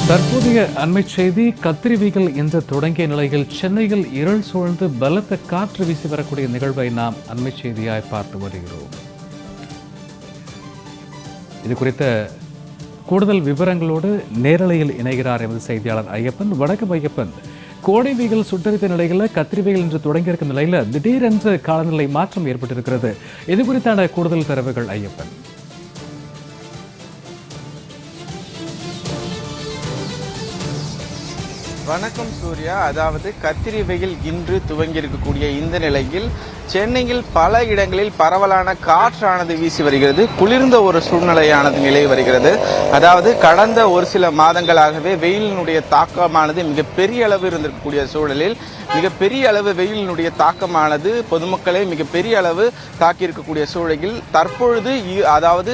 தற்போதைய அண்மை செய்தி கத்திரிவைகள் என்று தொடங்கிய நிலையில் சென்னையில் இருள் சூழ்ந்து பலத்த காற்று வீசி வரக்கூடிய நிகழ்வை நாம் அண்மை செய்தியாய் பார்த்து வருகிறோம். இது குறித்த கூடுதல் விவரங்களோடு நேரலையில் இணைகிறார் எமது செய்தியாளர் ஐயப்பன். வணக்கம் ஐயப்பன். கோடை வெயில் சுட்டரித்த நிலையில் கத்திரிவைகள் என்று தொடங்கியிருக்கும் நிலையில் திடீரென்று காலநிலை மாற்றம் ஏற்பட்டிருக்கிறது. இது குறித்தான கூடுதல் தரவுகள் ஐயப்பன். வணக்கம் சூர்யா. அதாவது கத்திரி வெயில் இன்று துவங்கி இருக்கக்கூடிய இந்த நிலையில் சென்னையில் பல இடங்களில் பரவலான காற்றானது வீசி வருகிறது. குளிர்ந்த ஒரு சூழ்நிலையானது நிலை வருகிறது. அதாவது கடந்த ஒரு சில மாதங்களாகவே வெயிலினுடைய தாக்கமானது மிகப்பெரிய அளவு இருந்திருக்கக்கூடிய சூழலில் மிகப்பெரிய அளவு வெயிலினுடைய தாக்கமானது பொதுமக்களை மிகப்பெரிய அளவு தாக்கியிருக்கக்கூடிய சூழலில் தற்பொழுது அதாவது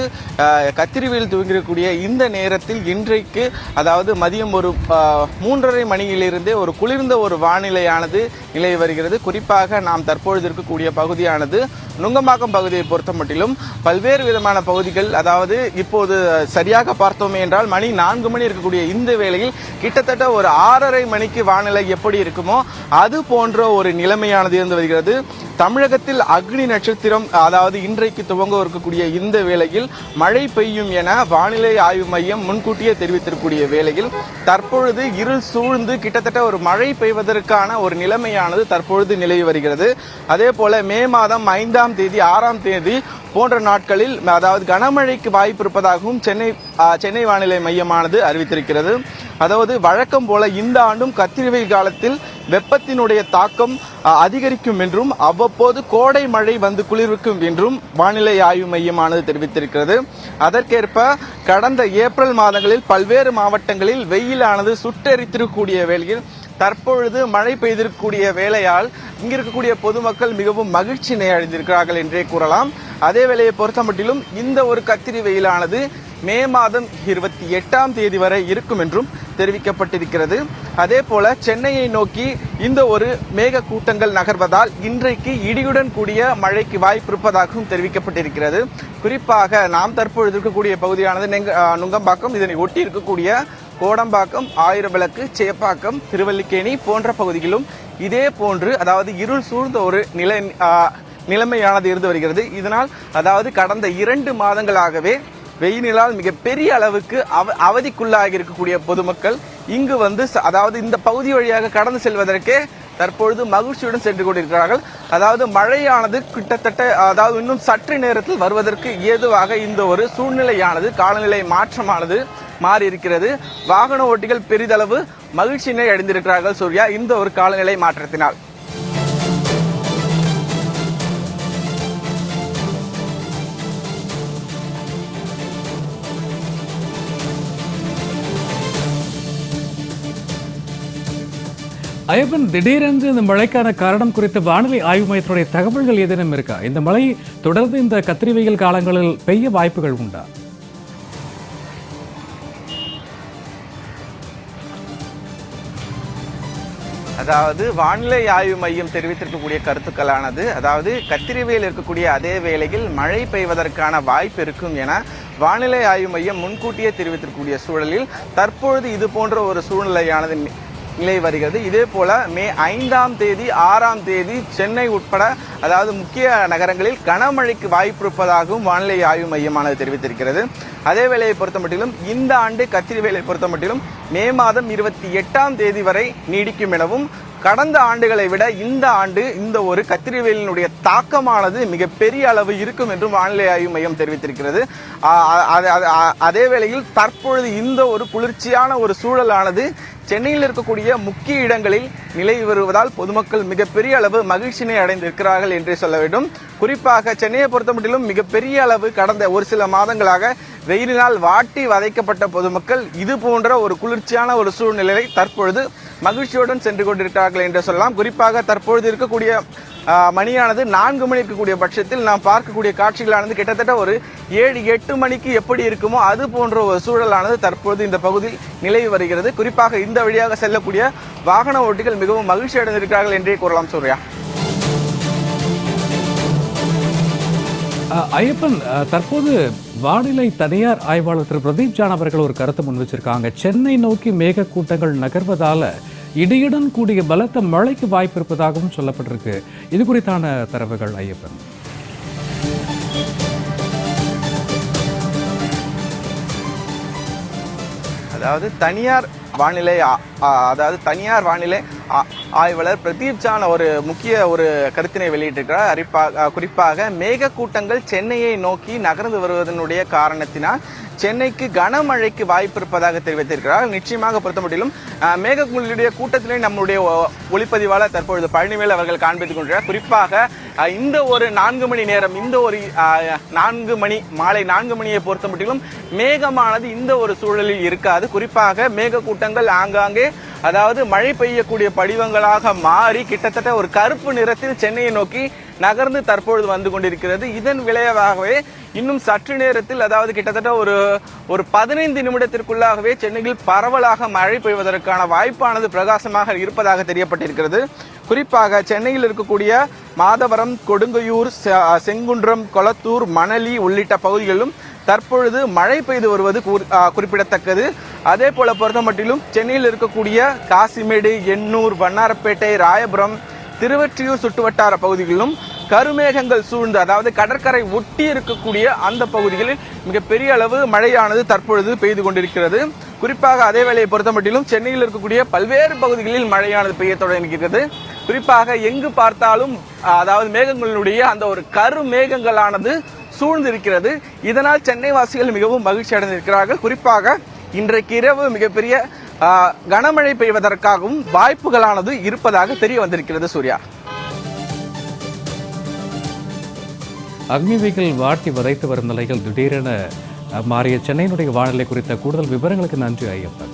கத்திரி வெயில் துவங்கியிருக்கக்கூடிய இந்த நேரத்தில் இன்றைக்கு அதாவது மதியம் ஒரு 3:30 மணியிலிருந்தே ஒரு குளிர்ந்த ஒரு வானிலையானது நிலை வருகிறது. குறிப்பாக நாம் தற்பொழுது இருக்கக்கூடிய பகுதியானது நுங்கம்பாக்கம் பகுதியை பொறுத்த மட்டிலும் பல்வேறு விதமான பகுதிகள், அதாவது இப்போது சரியாக பார்த்தோமே என்றால் மணி 4 மணி இருக்கக்கூடிய இந்த வேளையில் கிட்டத்தட்ட ஒரு 6:30 மணிக்கு வானிலை எப்படி இருக்குமோ அது போன்ற ஒரு நிலைமையானது இருந்து வருகிறது. தமிழகத்தில் அக்னி நட்சத்திரம் அதாவது இன்றைக்கு துவங்க இருக்கக்கூடிய இந்த வேளையில் மழை பெய்யும் என வானிலை ஆய்வு மையம் முன்கூட்டியே தெரிவித்திருக்கக்கூடிய வேளையில் தற்பொழுது இருள் சூழ்ந்து கிட்டத்தட்ட ஒரு மழை பெய்வதற்கான ஒரு நிலைமையானது தற்பொழுது நிலவி வருகிறது. அதே போல மே மாதம் 5ஆம் தேதி 6ஆம் தேதி போன்ற நாட்களில் அதாவது கனமழைக்கு வாய்ப்பு இருப்பதாகவும் சென்னை வானிலை மையமானது அறிவித்திருக்கிறது. அதாவது வழக்கம் போல இந்த ஆண்டும் கத்திரி வெயில் காலத்தில் வெப்பத்தினுடைய தாக்கம் அதிகரிக்கும் என்றும் அவ்வப்போது கோடை மழை வந்து குளிர்விக்கும் என்றும் வானிலை ஆய்வு மையமானது தெரிவித்திருக்கிறது. அதற்கேற்ப கடந்த ஏப்ரல் மாதங்களில் பல்வேறு மாவட்டங்களில் வெயிலானது சுட்டெரித்திருக்கக்கூடிய வேளையில் தற்பொழுது மழை பெய்திருக்கக்கூடிய வேளையால் இங்கிருக்கக்கூடிய பொதுமக்கள் மிகவும் மகிழ்ச்சியினை அடைந்திருக்கிறார்கள் என்றே கூறலாம். அதே வேளையை பொறுத்த மட்டிலும் இந்த ஒரு கத்திரி வெயிலானது மே மாதம் 28ஆம் தேதி வரை இருக்கும் என்றும் தெரிவிக்கப்பட்டிருக்கிறது. அதே போல சென்னையை நோக்கி இந்த ஒரு மேக கூட்டங்கள் நகர்வதால் இன்றைக்கு இடியுடன் கூடிய மழைக்கு வாய்ப்பு இருப்பதாகவும் தெரிவிக்கப்பட்டிருக்கிறது. குறிப்பாக நாம் தற்பொழுது இருக்கக்கூடிய பகுதியானது நுங்கம்பாக்கம், இதனை ஒட்டி இருக்கக்கூடிய கோடம்பாக்கம், ஆயிரவிளக்கு, சேப்பாக்கம், திருவல்லிக்கேணி போன்ற பகுதிகளிலும் இதே போன்று அதாவது இருள் சூழ்ந்த ஒரு நிலைமையானது இருந்து வருகிறது. இதனால் அதாவது கடந்த 2 மாதங்களாகவே வெயிலால் மிகப்பெரிய அளவுக்கு அவதிக்குள்ளாகி இருக்கக்கூடிய பொதுமக்கள் இங்கு வந்து அதாவது இந்த பகுதி வழியாக கடந்து செல்வதற்கே தற்பொழுது மகிழ்ச்சியுடன் சென்று கொண்டிருக்கிறார்கள். அதாவது மழையானது கிட்டத்தட்ட அதாவது இன்னும் சற்று நேரத்தில் வருவதற்கு ஏதுவாக இந்த ஒரு சூழ்நிலையானது காலநிலை மாற்றமானது மாறி இருக்கிறது. வாகன ஓட்டிகள் பெரிதளவு மகிழ்ச்சியினை அடைந்திருக்கிறார்கள் சூர்யா இந்த ஒரு காலநிலை மாற்றத்தினால். ஐயப்பன், திடீரென்று இந்த மழைக்கான காரணம் குறித்து வானிலை ஆய்வு மையத்தினுடைய தகவல்கள் ஏதேனும் இருக்கா? இந்த மழை தொடர்ந்து இந்த கத்திரி வெயில் காலங்களில் பெய்ய வாய்ப்புகள் உண்டா? அதாவது வானிலை ஆய்வு மையம் தெரிவித்திருக்கக்கூடிய கருத்துக்களானது அதாவது கத்திரி வெயில் இருக்கக்கூடிய அதே வேளையில் மழை பெய்வதற்கான வாய்ப்பு இருக்கும் என வானிலை ஆய்வு மையம் முன்கூட்டியே தெரிவித்திருக்கக்கூடிய சூழலில் தற்பொழுது இது போன்ற ஒரு சூழ்நிலையானது நிலை வருகிறது. இதே போல மே 5ஆம் தேதி 6ஆம் தேதி சென்னை உட்பட அதாவது முக்கிய நகரங்களில் கனமழைக்கு வாய்ப்பு இருப்பதாகவும் வானிலை ஆய்வு மையமானது தெரிவித்திருக்கிறது. அதே வேளையை பொறுத்த மட்டிலும் இந்த ஆண்டு கத்திரி வெயிலை பொறுத்த மட்டிலும் மே மாதம் 28ஆம் தேதி வரை நீடிக்கும் எனவும் கடந்த ஆண்டுகளை விட இந்த ஆண்டு இந்த ஒரு கத்திரி வெயிலினுடைய தாக்கமானது மிகப்பெரிய அளவு இருக்கும் என்றும் வானிலை ஆய்வு மையம் தெரிவித்திருக்கிறது. அதே வேளையில் தற்பொழுது இந்த ஒரு குளிர்ச்சியான ஒரு சூழலானது சென்னையில் இருக்கக்கூடிய முக்கிய இடங்களில் நிலை வருவதால் பொதுமக்கள் மிகப்பெரிய அளவு மகிழ்ச்சியினை அடைந்திருக்கிறார்கள் என்றே சொல்ல வேண்டும். குறிப்பாக சென்னையை பொறுத்த மட்டிலும் மிகப்பெரிய அளவு கடந்த ஒரு சில மாதங்களாக வெயிலினால் வாட்டி வதைக்கப்பட்ட பொதுமக்கள் இது போன்ற ஒரு குளிர்ச்சியான ஒரு சூழ்நிலையை தற்பொழுது மகிழ்ச்சியுடன் சென்று கொண்டிருக்கிறார்கள் என்று சொல்லலாம். குறிப்பாக தற்பொழுது இருக்கக்கூடிய மணியானது 4 மணி இருக்கக்கூடிய பட்சத்தில் நாம் பார்க்கக்கூடிய காட்சிகளானது கிட்டத்தட்ட ஒரு 7-8 மணிக்கு எப்படி இருக்குமோ அது போன்ற ஒரு சூழலானது தற்பொழுது இந்த பகுதியில் நிலவி வருகிறது. குறிப்பாக இந்த வழியாக செல்லக்கூடிய வாகன ஓட்டிகள் மிகவும் மகிழ்ச்சி அடைந்திருக்கிறார்கள் என்றே கூறலாம் சூர்யா. ஐயப்பன், தற்போது வானிலை தனியார் ஆய்வாளர் திரு பிரதீப் ஜான் அவர்கள் ஒரு கருத்தை முன் வச்சிருக்காங்க. சென்னை நோக்கி மேக கூட்டங்கள் நகர்வதால இடியுடன் கூடிய பலத்த மழைக்கு வாய்ப்பு இருப்பதாகவும் சொல்லப்பட்டிருக்கு. இது குறித்தான தரவுகள் ஐயப்பன். அதாவது தனியார் வானிலை ஆய்வாளர் பிரதீப் ஜான் ஒரு முக்கிய கருத்தினை வெளியிட்டிருக்கிறார். குறிப்பாக மேக கூட்டங்கள் சென்னையை நோக்கி நகர்ந்து வருவதனுடைய காரணத்தினால் சென்னைக்கு கனமழைக்கு வாய்ப்பு இருப்பதாக தெரிவித்திருக்கிறார். நிச்சயமாக பொறுத்தமட்டிலும் மேகங்களுடைய கூட்டத்திலே நம்முடைய ஒளிப்பதிவாளர் தற்பொழுது பழனிவேல் அவர்கள் காண்பித்துக் கொண்டிருக்கிறார். குறிப்பாக இந்த ஒரு 4 மணி நேரம், இந்த ஒரு 4 மணி மாலை 4 மணியை பொறுத்தமட்டிலும் மேகமானது இந்த ஒரு சூழலில் இருக்காது. குறிப்பாக மேக கூட்டங்கள் ஆங்காங்கே அதாவது மழை பெய்யக்கூடிய படிவங்களாக மாறி கிட்டத்தட்ட ஒரு கருப்பு நிறத்தில் சென்னையை நோக்கி நகர்ந்து தற்பொழுது வந்து கொண்டிருக்கிறது. இதன் விளைவாகவே இன்னும் சற்று நேரத்தில் அதாவது கிட்டத்தட்ட ஒரு 15 நிமிடத்திற்குள்ளாகவே சென்னையில் பரவலாக மழை பெய்வதற்கான வாய்ப்பானது பிரகாசமாக இருப்பதாக தெரியப்பட்டிருக்கிறது. குறிப்பாக சென்னையில் இருக்கக்கூடிய மாதவரம், கொடுங்கையூர், செங்குன்றம், கொளத்தூர், மணலி உள்ளிட்ட பகுதிகளிலும் தற்பொழுது மழை பெய்து வருவது குறிப்பிடத்தக்கது. அதே போல பொறுத்தமட்டிலும் சென்னையில் இருக்கக்கூடிய காசிமேடு, எண்ணூர், வண்ணாரப்பேட்டை, ராயபுரம், திருவொற்றியூர் சுற்றுவட்டார பகுதிகளிலும் கருமேகங்கள் சூழ்ந்து அதாவது கடற்கரை ஒட்டி இருக்கக்கூடிய அந்த பகுதிகளில் மிகப்பெரிய அளவு மழையானது தற்பொழுது பெய்து கொண்டிருக்கிறது. குறிப்பாக அதே வேளையை பொறுத்தமட்டிலும் சென்னையில் இருக்கக்கூடிய பல்வேறு பகுதிகளில் மழையானது பெய்ய தொடங்கியிருக்கிறது. குறிப்பாக எங்கு பார்த்தாலும் அதாவது மேகங்களுடைய அந்த ஒரு கருமேகங்களானது சூழ்ந்திருக்கிறது. இதனால் சென்னை வாசிகள் மிகவும் மகிழ்ச்சி அடைந்திருக்கிறார்கள். குறிப்பாக இன்றைக்கு இரவு மிகப்பெரிய கனமழை பெய்வதற்காகவும் வாய்ப்புகளானது இருப்பதாக தெரிய வந்திருக்கிறது. சூர்யா, அக்னி வெயில் வாட்டி வதைத்து வரும் நிலையில் திடீரென மாறிய சென்னையினுடைய வானிலை குறித்த கூடுதல் விவரங்களுக்கு நன்றி ஐயப்பன்.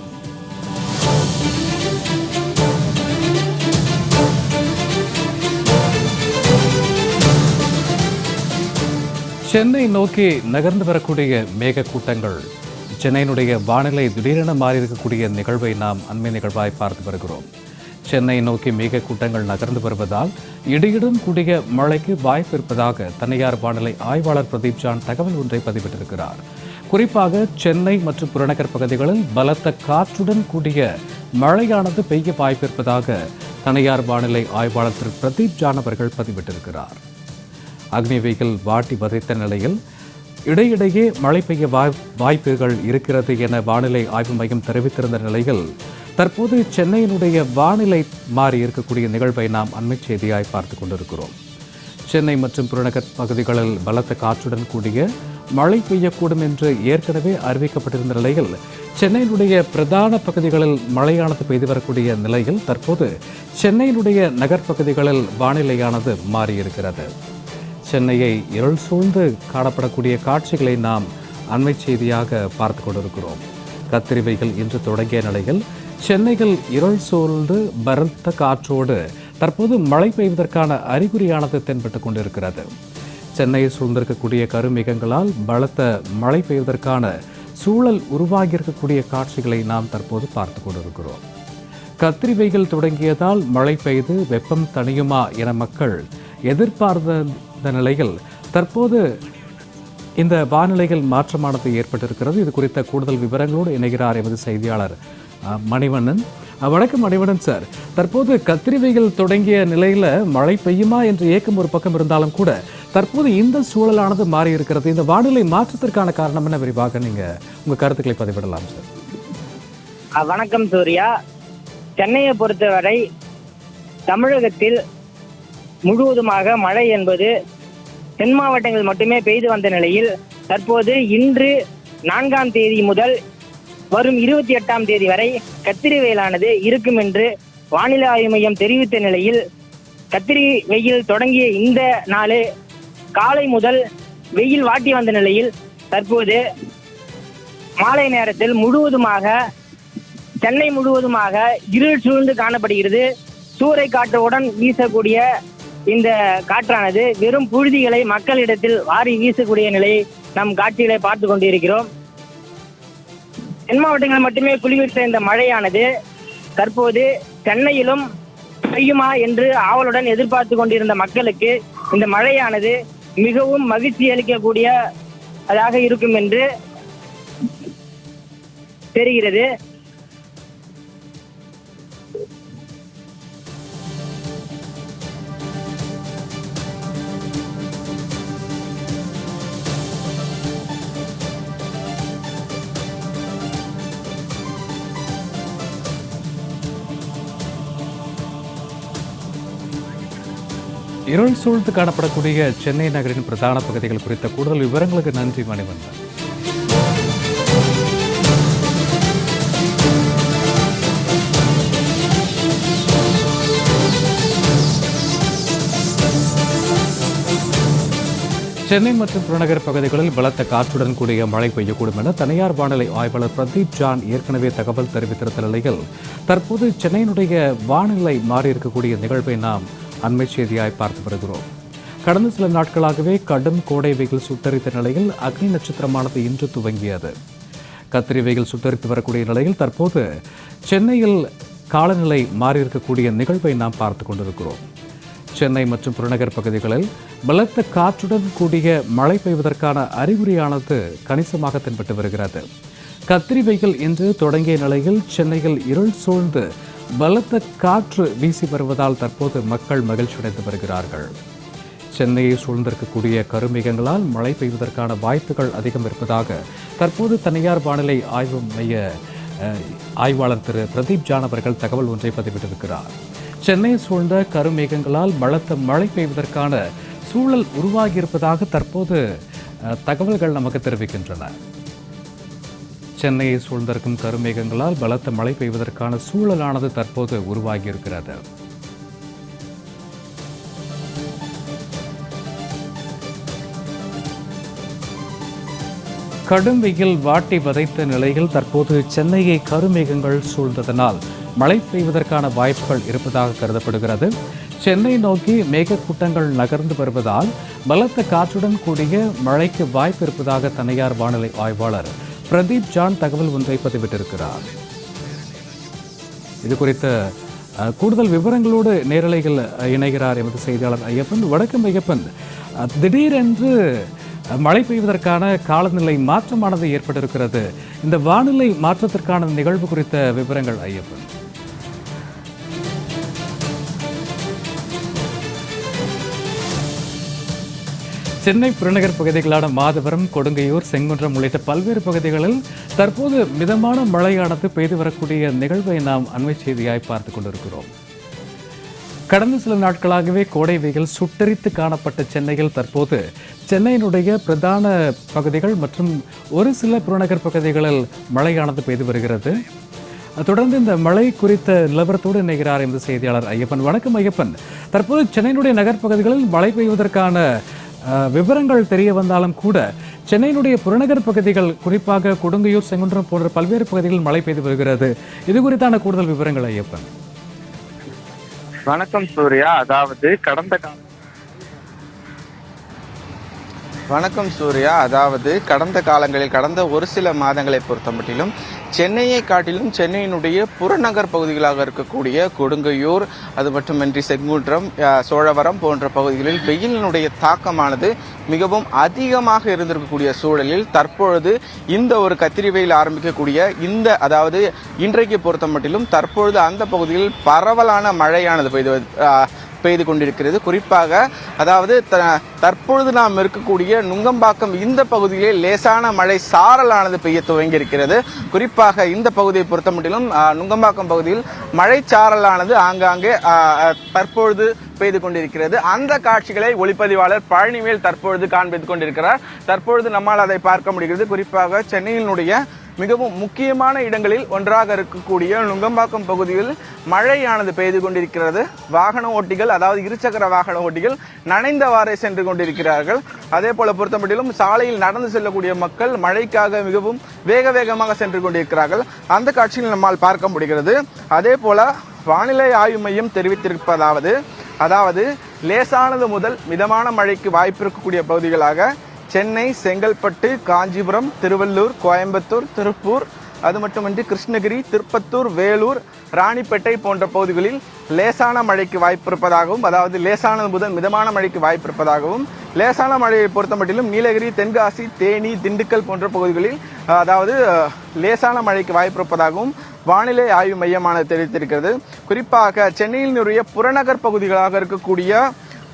சென்னை நோக்கி நகர்ந்து வரக்கூடிய மேக கூட்டங்கள் சென்னையினுடைய வானிலை திடீரென மாறியிருக்கக்கூடிய நிகழ்வை நாம் அண்மை நிகழ்வாய் பார்த்து வருகிறோம். சென்னை நோக்கி மேக கூட்டங்கள் நகர்ந்து வருவதால் இடியுடன் கூடிய மழைக்கு வாய்ப்பு இருப்பதாக தனியார் வானிலை ஆய்வாளர் பிரதீப் ஜான் தகவல் ஒன்றை பதிவிட்டிருக்கிறார். குறிப்பாக சென்னை மற்றும் புறநகர் பகுதிகளில் பலத்த காற்றுடன் கூடிய மழையானது பெய்ய வாய்ப்பு இருப்பதாக தனியார் வானிலை ஆய்வாளர் திரு பிரதீப் ஜான் அவர்கள் பதிவிட்டிருக்கிறார். அக்னி வெயில் வாட்டி வதைத்த நிலையில் இடையிடையே மழை பெய்ய வாய்ப்புகள் இருக்கிறது என வானிலை ஆய்வு மையம் தெரிவித்திருந்த நிலையில் தற்போது சென்னையினுடைய வானிலை மாறி இருக்கக்கூடிய நிகழ்வை நாம் அண்மை செய்தியாய் பார்த்து கொண்டிருக்கிறோம். சென்னை மற்றும் புறநகர் பகுதிகளில் பலத்த காற்றுடன் கூடிய மழை பெய்யக்கூடும் என்று ஏற்கனவே அறிவிக்கப்பட்டிருந்த நிலையில் சென்னையினுடைய பிரதான பகுதிகளில் மழையானது பெய்து வரக்கூடிய நிலையில் தற்போது சென்னையினுடைய நகர்ப்பகுதிகளில் வானிலையானது மாறியிருக்கிறது. சென்னையை இருள் சூழ்ந்து காணப்படக்கூடிய காட்சிகளை நாம் அண்மை செய்தியாக பார்த்து கொண்டிருக்கிறோம். கத்திரி வெயில் இன்று தொடங்கிய நிலையில் சென்னையில் இருள் சூழ்ந்து பலத்த காற்றோடு தற்போது மழை பெய்வதற்கான அறிகுறியானது தென்பட்டு கொண்டிருக்கிறது. சென்னையை சூழ்ந்திருக்கக்கூடிய கருமேகங்களால் பலத்த மழை பெய்வதற்கான சூழல் உருவாகியிருக்கக்கூடிய காட்சிகளை நாம் தற்போது பார்த்து கொண்டிருக்கிறோம். கத்திரி வெயில் தொடங்கியதால் மழை பெய்து வெப்பம் தணியுமா என மக்கள் எதிர்பார்த்த நிலையில் தற்போது இந்த வானிலையில் மாற்றமானது ஏற்பட்டிருக்கிறது. இது குறித்த கூடுதல் விவரங்களோடு இணைகிறார் எமது செய்தியாளர் மணிவண்ணன். வணக்கம் மணிவண்ணன் சார். தற்போது கத்திரி வெயில் தொடங்கிய நிலையில் மழை பெய்யுமா என்ற ஏக்கம் ஒரு பக்கம் இருந்தாலும் கூட தற்போது இந்த சூழலானது மாறி இருக்கிறது. இந்த வானிலை மாற்றத்திற்கான காரணம் என்ன, விரிவாக நீங்க உங்க கருத்துக்களை பதிவிடலாம் சார். வணக்கம் சூர்யா. சென்னையை பொறுத்தவரை தமிழகத்தில் முழுவதுமாக மழை என்பது தென் மாவட்டங்கள் மட்டுமே பெய்து வந்த நிலையில் தற்போது இன்று 4ஆம் தேதி முதல் வரும் 28ஆம் தேதி வரை கத்திரி வெயிலானது இருக்கும் என்று வானிலை ஆய்வு மையம் தெரிவித்த நிலையில் கத்திரி வெயில் தொடங்கிய இந்த நாள் காலை முதல் வெயில் வாட்டி வந்த நிலையில் தற்போது மாலை நேரத்தில் முழுவதுமாக சென்னை முழுவதுமாக இருள் சூழ்ந்து காணப்படுகிறது. சூறை காற்றுடன் வீசக்கூடிய இந்த காற்றானது வெறும் புழுதிகளை மக்களிடத்தில் வாரி வீசக்கூடிய நிலையை நம் காட்சிகளை பார்த்து கொண்டிருக்கிறோம். தென் மாவட்டங்கள் மட்டுமே குளிர்வித்த இந்த மழையானது தற்போது சென்னையிலும் பெய்யுமா என்று ஆவலுடன் எதிர்பார்த்து கொண்டிருந்த மக்களுக்கு இந்த மழையானது மிகவும் மகிழ்ச்சி அளிக்கக்கூடிய அதாக இருக்கும் என்று தெரிகிறது. இருள் சூழ்ந்து காணப்படக்கூடிய சென்னை நகரின் பிரதான பகுதிகள் குறித்த கூடுதல் விவரங்களுக்கு நன்றி மணிவண்ணன். சென்னை மற்றும் புறநகர் பகுதிகளில் பலத்த காற்றுடன் கூடிய மழை பெய்யக்கூடும் என தனியார் வானிலை ஆய்வாளர் பிரதீப் ஜான் ஏற்கனவே தகவல் தெரிவித்திருந்த நிலையில் தற்போது சென்னையினுடைய வானிலை மாறியிருக்கக்கூடிய நிகழ்வை நாம் அண்மை செய்தியாய் பார்த்து வருகிறோம். கடந்த சில நாட்களாகவே கடும் கோடை வெயில் சுட்டரித்த நிலையில் அக்னி நட்சத்திரமானது இன்று துவங்கியது. கத்திரி வெயில் சுட்டரித்து வரக்கூடிய நிலையில் தற்போது சென்னையில் காலநிலை மாறியிருக்கக்கூடிய நிகழ்வை நாம் பார்த்து கொண்டிருக்கிறோம். சென்னை மற்றும் புறநகர் பகுதிகளில் பலத்த காற்றுடன் கூடிய மழை பெய்வதற்கான அறிகுறியானது கணிசமாக தென்பட்டு வருகிறது. கத்திரி வெயில் இன்று தொடங்கிய நிலையில் சென்னையில் இருள் சூழ்ந்து பலத்த காற்று வீசி வருவதால் தற்போது மக்கள் மகிழ்ச்சியடைந்து வருகிறார்கள். சென்னையை சூழ்ந்திருக்கக்கூடிய கருமேகங்களால் மழை பெய்வதற்கான வாய்ப்புகள் அதிகம் இருப்பதாக தற்போது தனியார் வானிலை ஆய்வு மைய ஆய்வாளர் திரு பிரதீப் ஜான் அவர்கள் தகவல் ஒன்றை பதிவிட்டிருக்கிறார். சென்னை சூழ்ந்த கருமேகங்களால் பலத்த மழை பெய்வதற்கான சூழல் உருவாகியிருப்பதாக தற்போது தகவல்கள் நமக்கு தெரிவிக்கின்றன. சென்னையை சூழ்ந்திருக்கும் கருமேகங்களால் பலத்த மழை பெய்வதற்கான சூழலானது தற்போது உருவாகியிருக்கிறது. கடும் வெயில் வாட்டி வதைத்த நிலையில் தற்போது சென்னையை கருமேகங்கள் சூழ்ந்ததனால் மழை பெய்வதற்கான வாய்ப்புகள் இருப்பதாக கருதப்படுகிறது. சென்னை நோக்கி மேகக்கூட்டங்கள் நகர்ந்து வருவதால் பலத்த காற்றுடன் கூடிய மழைக்கு வாய்ப்பு இருப்பதாக தனியார் வானிலை ஆய்வாளர் பிரதீப் ஜான் தகவல் ஒன்றை பதிவிட்டிருக்கிறார். இது குறித்த கூடுதல் விவரங்களோடு நேரலையில் இணைகிறார் எமது செய்தியாளர் ஐயப்பன். வணக்கம் ஐயப்பன், திடீரென்று மழை பெய்வதற்கான காலநிலை மாற்றமானது ஏற்பட்டிருக்கிறது. இந்த வானிலை மாற்றத்திற்கான நிகழ்வு குறித்த விவரங்கள் ஐயப்பன். சென்னை புறநகர் பகுதிகளான மாதவரம், கொடுங்கையூர், செங்குன்றம் உள்ளிட்ட பல்வேறு பகுதிகளில் தற்போது மிதமான மழையானது பெய்து வரக்கூடிய நிகழ்வை நாம் அண்மை செய்தியாய் பார்த்து கொண்டிருக்கிறோம். கடந்த சில நாட்களாகவே கோடை வெயில் சுட்டரித்து காணப்பட்ட சென்னையில் தற்போது சென்னையினுடைய பிரதான பகுதிகள் மற்றும் ஒரு சில புறநகர் பகுதிகளில் மழையானது பெய்து வருகிறது. தொடர்ந்து இந்த மழை குறித்த நிலவரத்தோடு இணைகிறார் என்ற செய்தியாளர் ஐயப்பன். வணக்கம் ஐயப்பன், தற்போது சென்னையினுடைய நகர்ப்பகுதிகளில் மழை பெய்வதற்கான விவரங்கள் தெரிய வந்தாலும் கூட சென்னையினுடைய புறநகர் பகுதிகள் குறிப்பாக கொடுங்கையூர், செங்குன்றம் போன்ற பல்வேறு பகுதிகளில் மழை பெய்து வருகிறது. இது குறித்தான கூடுதல் விவரங்கள் ஐயப்பன். வணக்கம் சூர்யா. அதாவது கடந்த காலங்களில் கடந்த ஒரு சில மாதங்களை பொறுத்த மட்டிலும் சென்னையை காட்டிலும் சென்னையினுடைய புறநகர் பகுதிகளாக இருக்கக்கூடிய கொடுங்கையூர், அது மட்டுமின்றி செங்குன்றம், சோழவரம் போன்ற பகுதிகளில் வெயிலினுடைய தாக்கமானது மிகவும் அதிகமாக இருந்திருக்கக்கூடிய சூழலில் தற்பொழுது இந்த ஒரு கத்திரி வெயில் ஆரம்பிக்கக்கூடிய அதாவது இன்றைக்கு பொறுத்த மட்டிலும் தற்பொழுது அந்த பகுதியில் பரவலான மழையானது பெய்து கொண்டிருக்கிறது. குறிப்பாக அதாவது தற்பொழுது நாம் இருக்கக்கூடிய நுங்கம்பாக்கம் இந்த பகுதியிலே லேசான மழை சாரலானது பெய்ய துவங்கி இருக்கிறது. குறிப்பாக இந்த பகுதியை பொறுத்த மட்டிலும் நுங்கம்பாக்கம் பகுதியில் மழை சாரலானது ஆங்காங்கே தற்பொழுது பெய்து கொண்டிருக்கிறது. அந்த காட்சிகளை ஒளிப்பதிவாளர் பழனிவேல் தற்பொழுது காண்பித்துக் கொண்டிருக்கிறார். தற்பொழுது நம்மால் அதை பார்க்க முடிகிறது. குறிப்பாக சென்னையினுடைய மிகவும் முக்கியமான இடங்களில் ஒன்றாக இருக்கக்கூடிய நுங்கம்பாக்கம் பகுதியில் மழையானது பெய்து கொண்டிருக்கிறது. வாகன ஓட்டிகள், அதாவது இருசக்கர வாகன ஓட்டிகள் நனைந்தவாறே சென்று கொண்டிருக்கிறார்கள். அதே போல பொறுத்தமட்டிலும் சாலையில் நடந்து செல்லக்கூடிய மக்கள் மழைக்காக மிகவும் வேகமாக சென்று கொண்டிருக்கிறார்கள். அந்த காட்சியில் நம்மால் பார்க்க முடிகிறது. அதே போல வானிலை ஆய்வு மையம் தெரிவித்திருப்பதாவது லேசானது முதல் மிதமான மழைக்கு வாய்ப்பு இருக்கக்கூடிய பகுதிகளாக சென்னை, செங்கல்பட்டு, காஞ்சிபுரம், திருவள்ளூர், கோயம்புத்தூர், திருப்பூர், அது மட்டுமின்றி கிருஷ்ணகிரி, திருப்பத்தூர், வேலூர், ராணிப்பேட்டை போன்ற பகுதிகளில் லேசான மழைக்கு வாய்ப்பு இருப்பதாகவும், அதாவது லேசானது முதல் மிதமான மழைக்கு வாய்ப்பு இருப்பதாகவும், லேசான மழையை பொறுத்த மட்டிலும் நீலகிரி, தென்காசி, தேனி, திண்டுக்கல் போன்ற பகுதிகளில் அதாவது லேசான மழைக்கு வாய்ப்பு இருப்பதாகவும் வானிலை ஆய்வு மையமானது தெரிவித்திருக்கிறது. குறிப்பாக சென்னையினுடைய புறநகர் பகுதிகளாக இருக்கக்கூடிய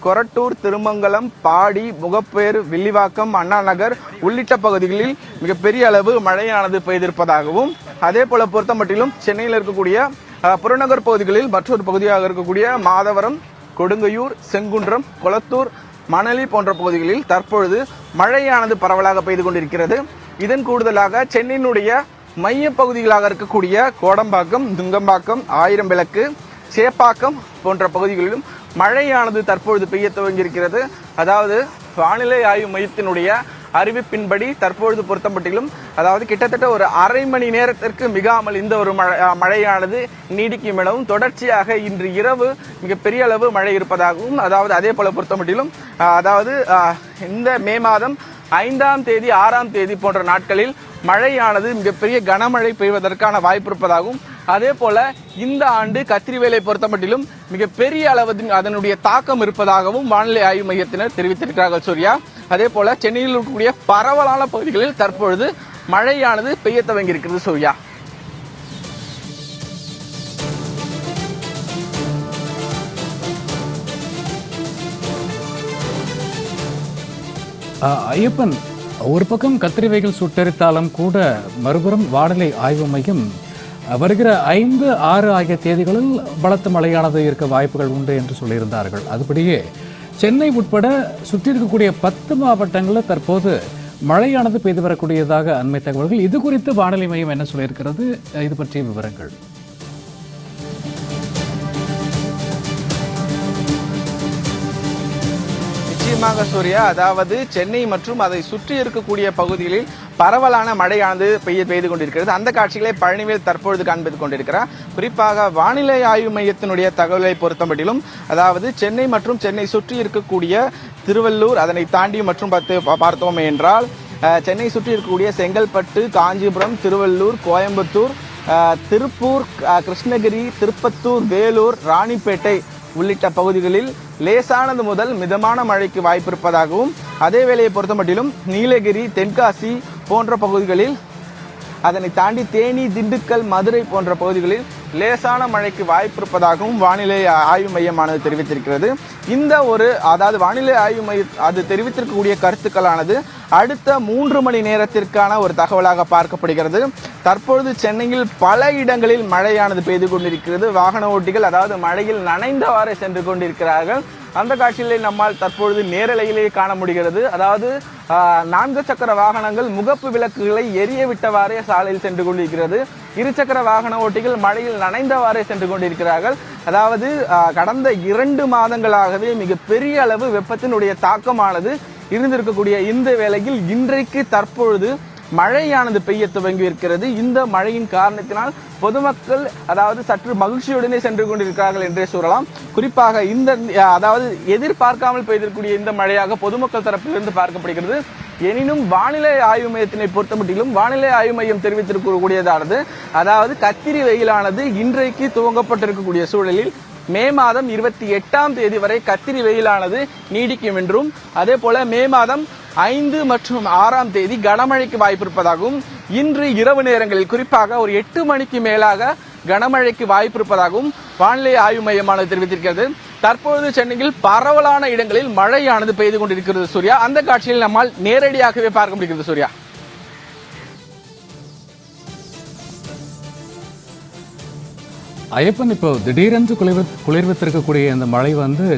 கொரட்டூர், திருமங்கலம், பாடி, முகப்பேர், வில்லிவாக்கம், அண்ணா நகர் உள்ளிட்ட பகுதிகளில் மிகப்பெரிய அளவு மழையானது பெய்திருப்பதாகவும், அதே போல பொறுத்த மட்டிலும் சென்னையில் இருக்கக்கூடிய புறநகர் பகுதிகளில் மற்றொரு பகுதியாக இருக்கக்கூடிய மாதவரம், கொடுங்கையூர், செங்குன்றம், கொளத்தூர், மணலி போன்ற பகுதிகளில் தற்பொழுது மழையானது பரவலாக பெய்து கொண்டிருக்கிறது. இதன் கூடுதலாக சென்னையினுடைய மைய பகுதிகளாக இருக்கக்கூடிய கோடம்பாக்கம், நுங்கம்பாக்கம், ஆயிரம்விளக்கு, சேப்பாக்கம் போன்ற பகுதிகளிலும் மழையானது தற்பொழுது பெய்ய துவங்கியிருக்கிறது. அதாவது வானிலை ஆய்வு மையத்தினுடைய அறிவிப்பின்படி தற்பொழுது பொறுத்தமட்டிலும் அதாவது கிட்டத்தட்ட ஒரு அரை மணி நேரத்திற்கு மிகாமல் இந்த ஒரு மழையானது நீடிக்கும் எனவும், தொடர்ச்சியாக இன்று இரவு மிகப்பெரிய அளவு மழை இருப்பதாகவும், அதாவது அதே போல பொறுத்தமட்டிலும் அதாவது இந்த மே மாதம் 5ஆம் தேதி 6ஆம் தேதி போன்ற நாட்களில் மழையானது மிகப்பெரிய கனமழை பெய்வதற்கான வாய்ப்பு இருப்பதாகவும், அதே போல இந்த ஆண்டு கத்திரிவேலை பொறுத்தமட்டிலும் மிகப்பெரிய அளவு அதனுடைய தாக்கம் இருப்பதாகவும் வானிலை ஆய்வு மையத்தினர் தெரிவித்திருக்கிறார்கள் சூர்யா. அதே போல சென்னையில் இருக்கக்கூடிய பரவலான பகுதிகளில் தற்பொழுது மழையானது பெய்ய துவங்கியிருக்கிறது சூர்யா. ஐயப்பன், ஒரு பக்கம் கத்திரிவைகள் சுட்டரித்தாலும் கூட மறுபுறம் வானிலை ஆய்வு மையம் வருகிற 5, 6 ஆகிய தேதிகளில் பலத்த மழையானது இருக்க வாய்ப்புகள் உண்டு என்று சொல்லியிருந்தார்கள். அதுபடியே சென்னை உட்பட சுற்றி இருக்கக்கூடிய 10 மாவட்டங்களில் தற்போது மழையானது பெய்து வரக்கூடியதாக அண்மை தகவல்கள். இது குறித்து வானிலை மையம் என்ன சொல்லியிருக்கிறது? இது பற்றிய விவரங்கள். நிச்சயமாக சூர்யா, அதாவது சென்னை மற்றும் அதை சுற்றி இருக்கக்கூடிய பகுதிகளில் பரவலான மழையானது பெய்து கொண்டிருக்கிறது. அந்த காட்சிகளை பழனிவேல் தற்பொழுது காண்பித்துக் கொண்டிருக்கிறார். குறிப்பாக வானிலை ஆய்வு மையத்தினுடைய தகவலை பொறுத்தமட்டிலும் அதாவது சென்னை மற்றும் சென்னை சுற்றி இருக்கக்கூடிய திருவள்ளூர், அதனை தாண்டி மற்றும் பார்த்தோமே என்றால் சென்னை சுற்றி இருக்கக்கூடிய செங்கல்பட்டு, காஞ்சிபுரம், திருவள்ளூர், கோயம்புத்தூர், திருப்பூர், கிருஷ்ணகிரி, திருப்பத்தூர், வேலூர், ராணிப்பேட்டை உள்ளிட்ட பகுதிகளில் லேசானது முதல் மிதமான மழைக்கு வாய்ப்பு இருப்பதாகவும், அதே வேளையை பொறுத்தமட்டிலும் நீலகிரி, தென்காசி போன்ற பகுதிகளில், அதனை தாண்டி தேனி, திண்டுக்கல், மதுரை போன்ற பகுதிகளில் லேசான மழைக்கு வாய்ப்பு இருப்பதாகவும் வானிலை ஆய்வு மையமானது தெரிவித்திருக்கிறது. இந்த ஒரு அதாவது வானிலை ஆய்வு மையம் அது தெரிவித்திருக்கக்கூடிய கருத்துக்களானது அடுத்த 3 மணி நேரத்திற்கான ஒரு தகவலாக பார்க்கப்படுகிறது. தற்பொழுது சென்னையில் பல இடங்களில் மழையானது பெய்து கொண்டிருக்கிறது. வாகன ஓட்டிகள் அதாவது மழையில் நனைந்தவாறு சென்று கொண்டிருக்கிறார்கள். அந்த காட்சிகளை நம்மால் தற்பொழுது நேரலையிலேயே காண முடிகிறது. அதாவது 4 சக்கர வாகனங்கள் முகப்பு விளக்குகளை எரிய விட்டவாறே சாலையில் சென்று கொண்டிருக்கிறது. 2 சக்கர வாகன ஓட்டிகள் மழையில் நனைந்தவாறே சென்று கொண்டிருக்கிறார்கள். அதாவது கடந்த 2 மாதங்களாகவே மிகப்பெரிய அளவு வெப்பத்தினுடைய தாக்கமானது இருந்திருக்கக்கூடிய இந்த வேளையில் இன்றைக்கு தற்பொழுது மழையானது பெய்ய துவங்கி இருக்கிறது. இந்த மழையின் காரணத்தினால் பொதுமக்கள் அதாவது சற்று மகிழ்ச்சியுடனே சென்று கொண்டிருக்கிறார்கள் என்றே கூறலாம். குறிப்பாக இந்த அதாவது எதிர்பார்க்காமல் பெய்திருக்கக்கூடிய இந்த மழையாக பொதுமக்கள் தரப்பிலிருந்து பார்க்கப்படுகிறது. எனினும் வானிலை ஆய்வு மையத்தினை பொறுத்தமட்டிலும் வானிலை ஆய்வு மையம் தெரிவித்திருக்கக்கூடியதானது அதாவது கத்திரி வெயிலானது இன்றைக்கு துவங்கப்பட்டிருக்கக்கூடிய சூழலில் மே மாதம் 28ஆம் தேதி வரை கத்திரி வெயிலானது நீடிக்கும் என்றும், அதே போல மே மாதம் 5 மற்றும் 6ஆம் தேதி கனமழைக்கு வாய்ப்பு இருப்பதாகவும், இன்று இரவு நேரங்களில் குறிப்பாக ஒரு 8 மணிக்கு மேலாக கனமழைக்கு வாய்ப்பு இருப்பதாகவும் வானிலை ஆய்வு மையமானது தெரிவித்திருக்கிறது. தற்பொழுது சென்னையில் பரவலான இடங்களில் மழையானது பெய்து கொண்டிருக்கிறது சூர்யா. அந்த காட்சியில் நம்மால் நேரடியாகவே பார்க்க முடிகிறது சூர்யா. ஐயப்பன், இப்போ திடீரென்று குளிர்வித்திருக்கக்கூடிய இந்த மழை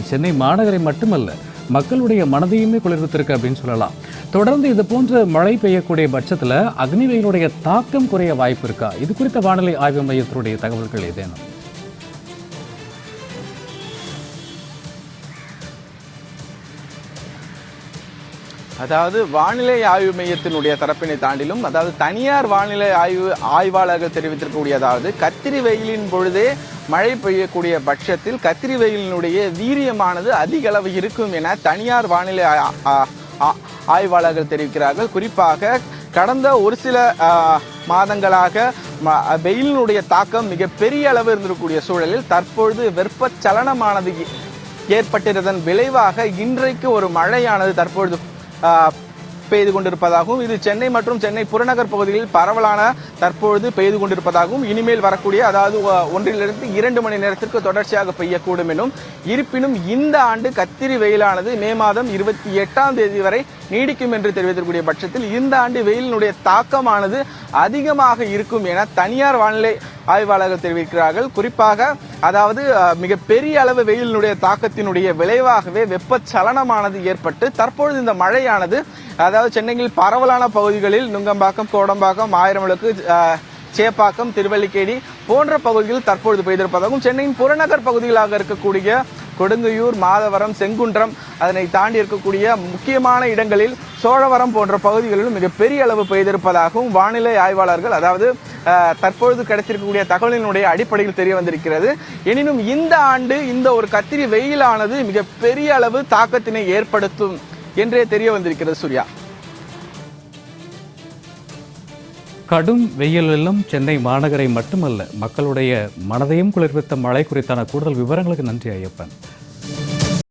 சென்னை மாநகரை மட்டுமல்ல மக்களுடைய மனதையுமே குளிர்வித்திருக்கு அப்படின்னு சொல்லலாம். தொடர்ந்து இது போன்ற மழை பெய்யக்கூடிய பட்சத்தில் அக்னி வெயிலுடைய தாக்கம் குறைய வாய்ப்பு இருக்கா? இது குறித்த வானிலை ஆய்வு மையத்தினுடைய தகவல்கள் ஏதேனும்? அதாவது வானிலை ஆய்வு மையத்தினுடைய தரப்பினை தாண்டிலும் அதாவது தனியார் வானிலை ஆய்வாளர்கள் தெரிவித்திருக்கக்கூடியதாவது கத்திரி வெயிலின் பொழுதே மழை பெய்யக்கூடிய பட்சத்தில் கத்திரி வெயிலினுடைய வீரியமானது அதிக அளவு இருக்கும் என தனியார் வானிலை ஆய்வாளர்கள் தெரிவிக்கிறார்கள். குறிப்பாக கடந்த ஒரு சில மாதங்களாக வெயிலினுடைய தாக்கம் மிக பெரிய அளவு இருந்திருக்கக்கூடிய சூழலில் தற்பொழுது வெப்பச்சலனமானது ஏற்பட்டிருந்ததன் விளைவாக இன்றைக்கு ஒரு மழையானது தற்பொழுது பெய்து கொண்டிருப்பதாகவும் இது சென்னை மற்றும் சென்னை புறநகர் பகுதிகளில் பரவலான தற்பொழுது பெய்து கொண்டிருப்பதாகவும் இனிமேல் வரக்கூடிய அதாவது 1 to 2 மணி நேரத்திற்கு தொடர்ச்சியாக பெய்யக்கூடும் எனும். இருப்பினும் இந்த ஆண்டு கத்திரி வெயிலானது மே மாதம் 28ஆம் தேதி வரை நீடிக்கும் என்று தெரிவித்திருக்கூடிய பட்சத்தில் இந்த ஆண்டு வெயிலினுடைய தாக்கமானது அதிகமாக இருக்கும் என தனியார் வானிலை ஆய்வாளர்கள் தெரிவிக்கிறார்கள். குறிப்பாக அதாவது மிக பெரிய அளவு வெயிலினுடைய தாக்கத்தினுடைய விளைவாகவே வெப்பச்சலனமானது ஏற்பட்டு தற்பொழுது இந்த மழையானது அதாவது சென்னையில் பரவலான பகுதிகளில் நுங்கம்பாக்கம், கோடம்பாக்கம், ஆயிரம்விளக்கு, சேப்பாக்கம், திருவல்லிக்கேணி போன்ற பகுதிகளில் தற்பொழுது பெய்திருப்பதாகவும் சென்னையின் புறநகர் பகுதிகளாக இருக்கக்கூடிய கொடுங்கையூர், மாதவரம், செங்குன்றம் அதனை தாண்டி இருக்கக்கூடிய முக்கியமான இடங்களில் சோழவரம் போன்ற பகுதிகளிலும் மிகப்பெரிய அளவு பெய்திருப்பதாகவும் வானிலை ஆய்வாளர்கள் அதாவது தற்பொழுது கிடைத்திருக்கக்கூடிய தகவலினுடைய அடிப்படையில் தெரிய வந்திருக்கிறது. எனினும் இந்த ஆண்டு இந்த ஒரு கத்திரி வெயிலானது மிகப்பெரிய அளவு தாக்கத்தினை ஏற்படுத்தும் என்றே தெரிய வந்திருக்கிறது. சூர்யா, கடும் வெயிலிலும் சென்னை மாநகரை மட்டுமல்ல மக்களுடைய மனதையும் குளிர்வித்த மழை குறித்தான கூடுதல் விவரங்களுக்கு நன்றி ஐயப்பன்.